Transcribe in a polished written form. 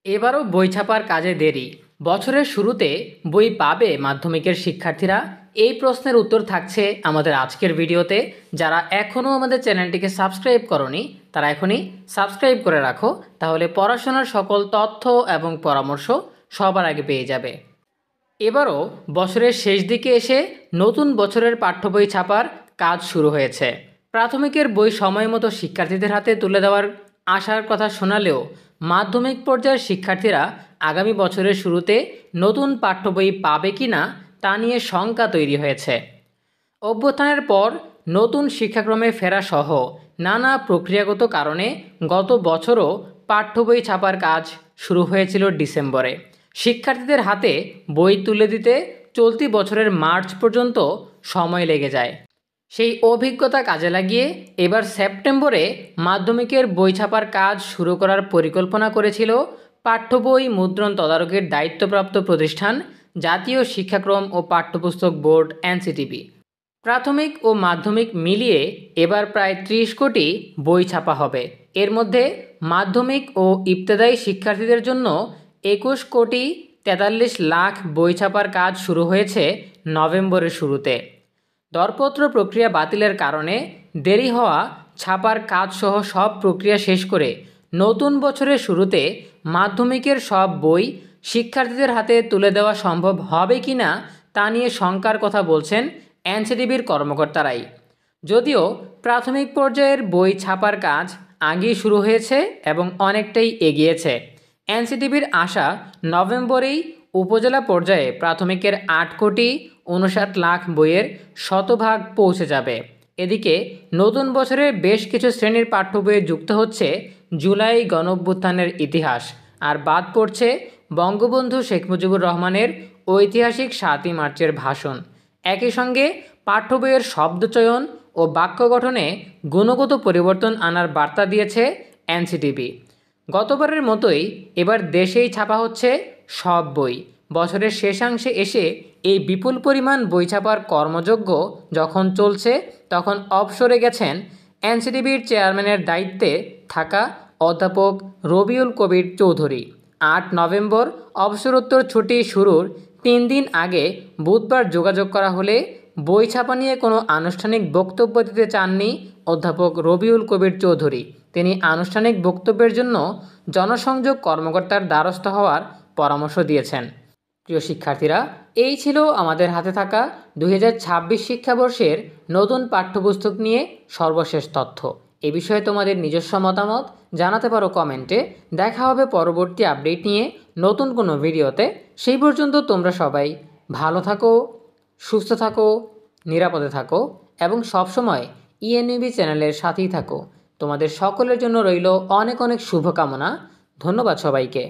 এবারও বই ছাপার কাজে দেরি। বছরের শুরুতে বই পাবে মাধ্যমিকের শিক্ষার্থীরা? এই প্রশ্নের উত্তর থাকছে আমাদের আজকের ভিডিওতে। যারা এখনও আমাদের চ্যানেলটিকে সাবস্ক্রাইব করনি তারা এখনই সাবস্ক্রাইব করে রাখো, তাহলে পড়াশোনার সকল তথ্য এবং পরামর্শ সবার আগে পেয়ে যাবে। এবারও বছরের শেষ দিকে এসে নতুন বছরের পাঠ্য বই ছাপার কাজ শুরু হয়েছে। প্রাথমিকের বই সময় মতো শিক্ষার্থীদের হাতে তুলে দেওয়ার আশার কথা শোনালেও মাধ্যমিক পর্যায়ের শিক্ষার্থীরা আগামী বছরের শুরুতে নতুন পাঠ্য বই পাবে কি না তা নিয়ে শঙ্কা তৈরি হয়েছে। অভ্যুত্থানের পর নতুন শিক্ষাক্রমে ফেরা সহ নানা প্রক্রিয়াগত কারণে গত বছরও পাঠ্য বই ছাপার কাজ শুরু হয়েছিল ডিসেম্বরে। শিক্ষার্থীদের হাতে বই তুলে দিতে চলতি বছরের মার্চ পর্যন্ত সময় লেগে যায়। সেই অভিজ্ঞতা কাজে লাগিয়ে এবার সেপ্টেম্বরে মাধ্যমিকের বই ছাপার কাজ শুরু করার পরিকল্পনা করেছিল পাঠ্য বই মুদ্রণ তদারকির দায়িত্বপ্রাপ্ত প্রতিষ্ঠান জাতীয় শিক্ষাক্রম ও পাঠ্যপুস্তক বোর্ড এনসিটিবি। প্রাথমিক ও মাধ্যমিক মিলিয়ে এবার প্রায় 30 কোটি বই ছাপা হবে। এর মধ্যে মাধ্যমিক ও ইবতেদায়ী শিক্ষার্থীদের জন্য 21 কোটি 43 লাখ বই ছাপার কাজ শুরু হয়েছে নভেম্বরের শুরুতে। দরপত্র প্রক্রিয়া বাতিলের কারণে দেরি হওয়া ছাপার কাজসহ সব প্রক্রিয়া শেষ করে নতুন বছরের শুরুতে মাধ্যমিকের সব বই শিক্ষার্থীদের হাতে তুলে দেওয়া সম্ভব হবে কি না তা নিয়ে শঙ্কার কথা বলছেন এনসিটিবির কর্মকর্তারাই। যদিও প্রাথমিক পর্যায়ের বই ছাপার কাজ আগেই শুরু হয়েছে এবং অনেকটাই এগিয়েছে। এনসিটিবির আশা নভেম্বরেই উপজেলা পর্যায়ে প্রাথমিকের 8 কোটি 59 লাখ বইয়ের শতভাগ পৌঁছে যাবে। এদিকে নতুন বছরে বেশ কিছু শ্রেণীর পাঠ্য বইয়ে যুক্ত হচ্ছে জুলাই গণঅভ্যুত্থানের ইতিহাস, আর বাদ পড়ছে বঙ্গবন্ধু শেখ মুজিবুর রহমানের ঐতিহাসিক 7ই মার্চের ভাষণ। একই সঙ্গে পাঠ্য বইয়ের শব্দচয়ন ও বাক্য গঠনে গুণগত পরিবর্তন আনার বার্তা দিয়েছে এনসিটিবি। গতবারের মতোই এবার দেশেই ছাপা হচ্ছে সব বই। বছরের শেষাংশে এসে এই বিপুল পরিমাণ বই ছাপার কর্মযজ্ঞ যখন চলছে তখন অবসরে গেছেন এনসিটিবির চেয়ারম্যানের দায়িত্বে থাকা অধ্যাপক রবিউল কবির চৌধুরী। 8 নভেম্বর অবসরোত্তর ছুটি শুরুর 3 দিন আগে বুধবার যোগাযোগ করা হলে বই ছাপা নিয়ে কোনো আনুষ্ঠানিক বক্তব্য দিতে চাননি অধ্যাপক রবিউল কবির চৌধুরী। তিনি আনুষ্ঠানিক বক্তব্যের জন্য জনসংযোগ কর্মকর্তার দ্বারস্থ হওয়ার পরামর্শ দিয়েছেন। প্রিয় শিক্ষার্থীরা, এই ছিল আমাদের হাতে থাকা 2026 শিক্ষাবর্ষের নতুন পাঠ্যপুস্তক নিয়ে সর্বশেষ তথ্য। এ বিষয়ে তোমাদের নিজস্ব মতামত জানাতে পারো কমেন্টে। দেখা হবে পরবর্তী আপডেট নিয়ে নতুন কোনো ভিডিওতে। সেই পর্যন্ত তোমরা সবাই ভালো থাকো, সুস্থ থাকো, নিরাপদে থাকো এবং সবসময় ইএনইবি চ্যানেলের সাথেই থাকো। তোমাদের সকলের জন্য রইল অনেক অনেক শুভকামনা। ধন্যবাদ সবাইকে।